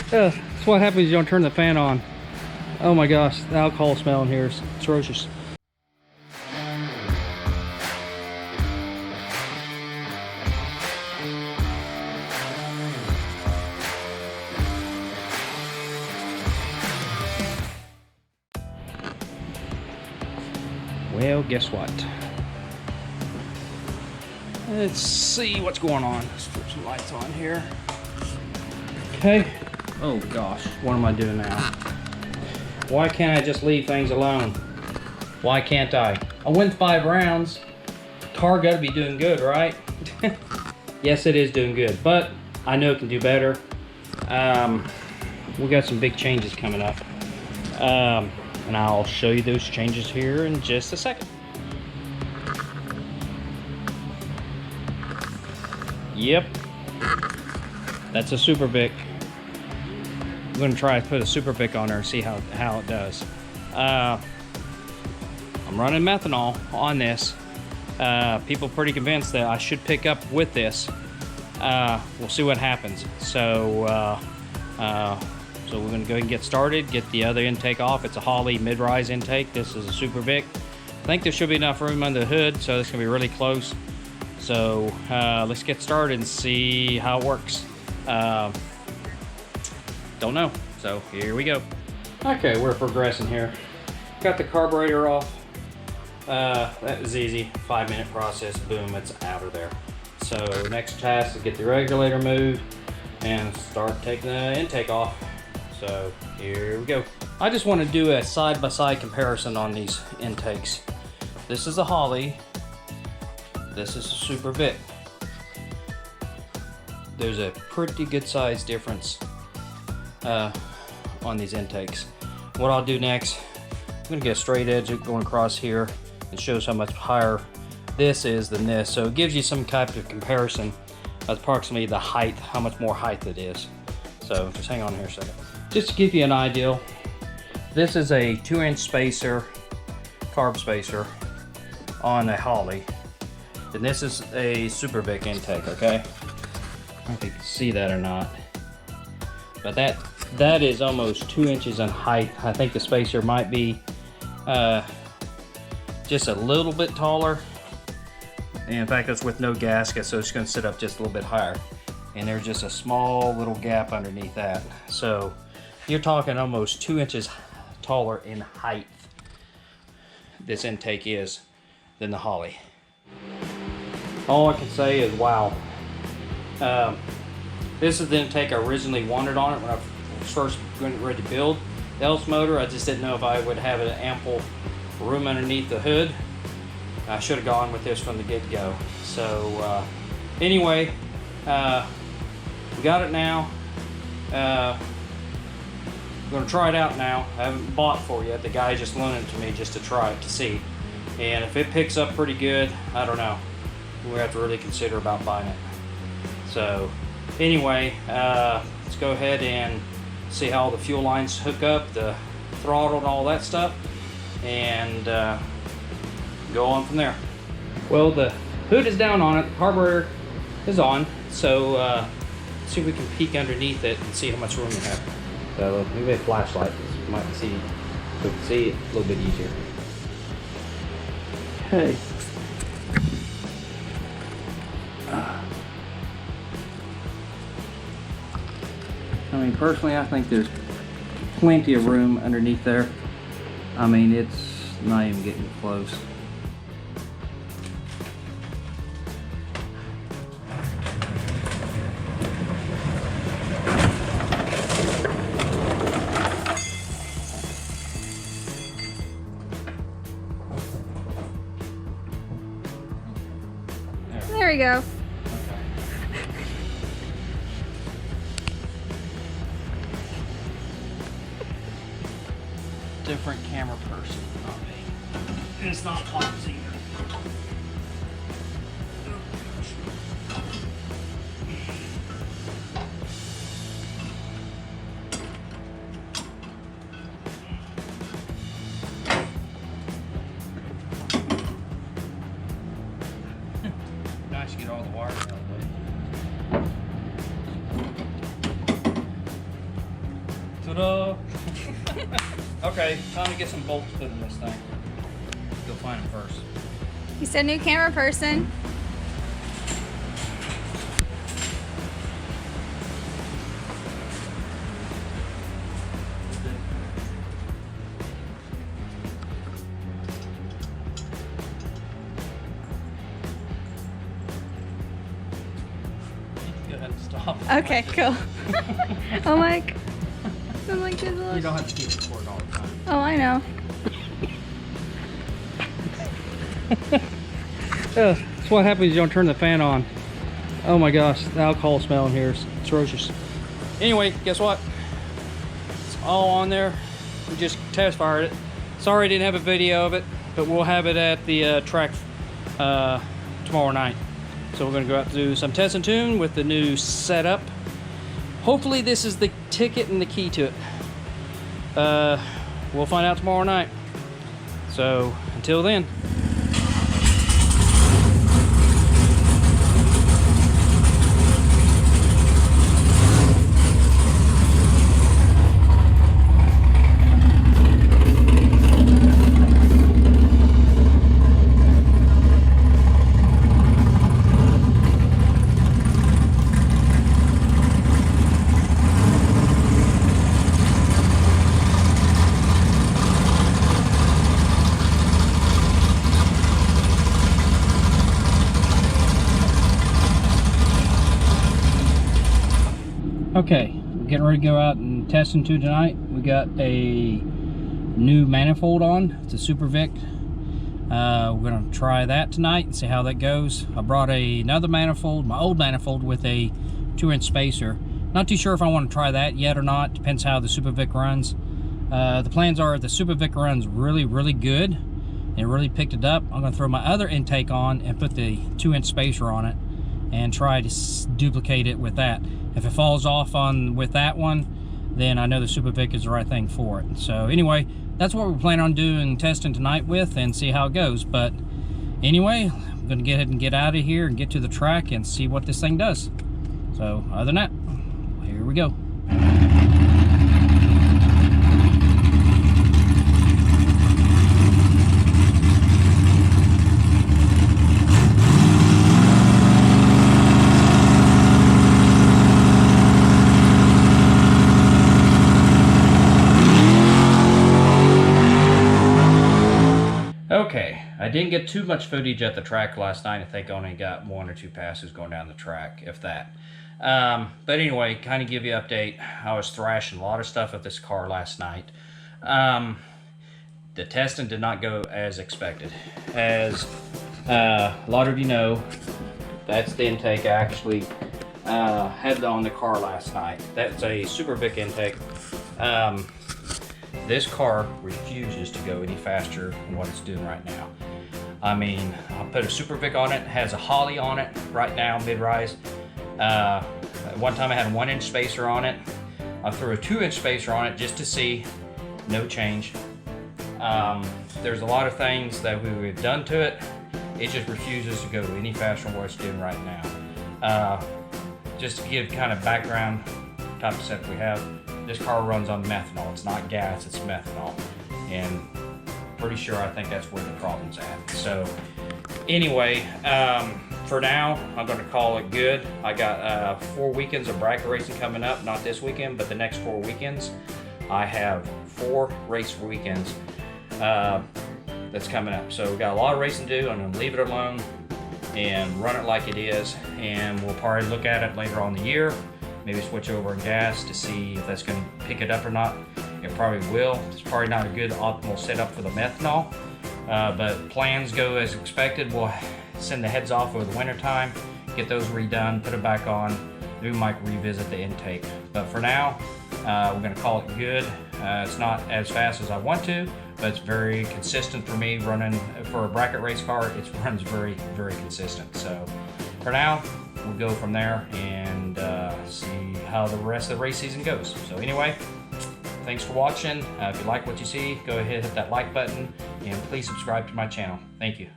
That's what happens if you don't turn the fan on. Oh my gosh, the alcohol smell in here is atrocious. Well, guess what? Let's see what's going on. Let's put some lights on here. Okay. Oh gosh, what am I doing now? Why can't I just leave things alone? Why can't I? I win 5 rounds. Car gotta be doing good, right? Yes, it is doing good, but I know it can do better. We got some big changes coming up. And I'll show you those changes here in just a second. Yep, that's a Super Vic. I'm gonna try to put a Super Vic on there and see how it does. I'm running methanol on this. People are pretty convinced that I should pick up with this. We'll see what happens. So we're gonna go ahead and get started, get the other intake off. It's a Holley Mid-Rise intake. This is a Super Vic. I think there should be enough room under the hood, so this gonna be really close. So let's get started and see how it works. Don't know, so here we go. Okay, we're progressing here. Got the carburetor off. That was easy, 5-minute process, boom, it's out of there. So next task is get the regulator moved and start taking the intake off. So here we go. I just want to do a side-by-side comparison on these intakes. This is a Holley. This is a Super Vic. There's a pretty good size difference on these intakes. What I'll do next, I'm gonna get a straight edge going across here and shows how much higher this is than this. So it gives you some type of comparison of approximately the height, how much more height it is. So just hang on here a second. Just to give you an idea, this is a 2-inch spacer, carb spacer on a Holley. And this is a Super Vic intake, okay? I don't know if you can see that or not. But that is almost 2 inches in height. I think the spacer might be just a little bit taller. And in fact, it's with no gasket, so it's gonna sit up just a little bit higher. And there's just a small little gap underneath that. So you're talking almost 2 inches taller in height, this intake is, than the Holley. All I can say is wow. This is the intake I originally wanted on it when I was first ready to build the Ellis motor. I just didn't know if I would have an ample room underneath the hood. I should have gone with this from the get-go. So anyway, we got it now. I'm gonna try it out now. I haven't bought for it yet. The guy just loaned it to me just to try it to see. And if it picks up pretty good, I don't know. We have to really consider about buying it. So anyway, let's go ahead and see how the fuel lines hook up, the throttle and all that stuff, and go on from there. Well, the hood is down on it, the carburetor is on, so let's see if we can peek underneath it and see how much room we have. So maybe a flashlight, so you might see, we can see it a little bit easier. Okay. I mean, personally, I think there's plenty of room underneath there. I mean, it's not even getting close. There we go. Different camera person, not me. And it's not pops either. Nice to get all the wires out of the way. Ta-da! Okay, time to get some bolts put in this thing. Go find them first. You said new camera person. Go ahead and stop. Okay, cool. I'm like this little... You don't have to keep recording all the time. Oh, I know. That's what happens when you don't turn the fan on. Oh my gosh, the alcohol smell in here is atrocious. Anyway, guess what? It's all on there. We just test fired it. Sorry I didn't have a video of it, but we'll have it at the track tomorrow night. So we're going to go out to do some test and tune with the new setup. Hopefully this is the ticket and the key to it. We'll find out tomorrow night. So until then. Okay, we're getting ready to go out and test and tune tonight. We got a new manifold on. It's a Super Vic. We're going to try that tonight and see how that goes. I brought another manifold, my old manifold, with a 2-inch spacer. Not too sure if I want to try that yet or not. Depends how the Super Vic runs. The plans are the Super Vic runs really, really good. It really picked it up. I'm going to throw my other intake on and put the 2-inch spacer on it and try to duplicate it with that. If it falls off with that one, then I know the Super Vic is the right thing for it. So anyway, that's what we're planning on doing, testing tonight with, and see how it goes. But anyway, I'm gonna get ahead and get out of here and get to the track and see what this thing does. So other than that, here we go. Okay, I didn't get too much footage at the track last night. I think I only got 1 or 2 passes going down the track, if that. But anyway, kind of give you an update. I was thrashing a lot of stuff with this car last night. The testing did not go as expected. As a lot of you know, that's the intake I actually had on the car last night. That's a Super Vic intake. This car refuses to go any faster than what it's doing right now. I mean, I put a Super Vic on it, has a Holley on it right now, mid-rise. One time I had a 1-inch spacer on it. I threw a 2-inch spacer on it just to see, no change. There's a lot of things that we've done to it. It just refuses to go any faster than what it's doing right now. Just to give kind of background, type of setup we have. This car runs on methanol. It's not gas, it's methanol. And pretty sure I think that's where the problem's at. So anyway, for now, I'm gonna call it good. I got 4 weekends of bracket racing coming up, not this weekend, but the next 4 weekends. I have 4 race weekends that's coming up. So we got a lot of racing to do. I'm gonna leave it alone and run it like it is. And we'll probably look at it later on in the year. Maybe switch over in gas to see if that's going to pick it up or not. It probably will. It's probably not a good optimal setup for the methanol, but plans go as expected. We'll send the heads off over the winter time, get those redone, put it back on. We might revisit the intake, but for now, we're going to call it good. It's not as fast as I want to, but it's very consistent for me running for a bracket race car. It runs very, very consistent. So for now, we'll go from there and see how the rest of the race season goes. So anyway, thanks for watching. If you like what you see, go ahead and hit that like button and please subscribe to my channel. Thank you.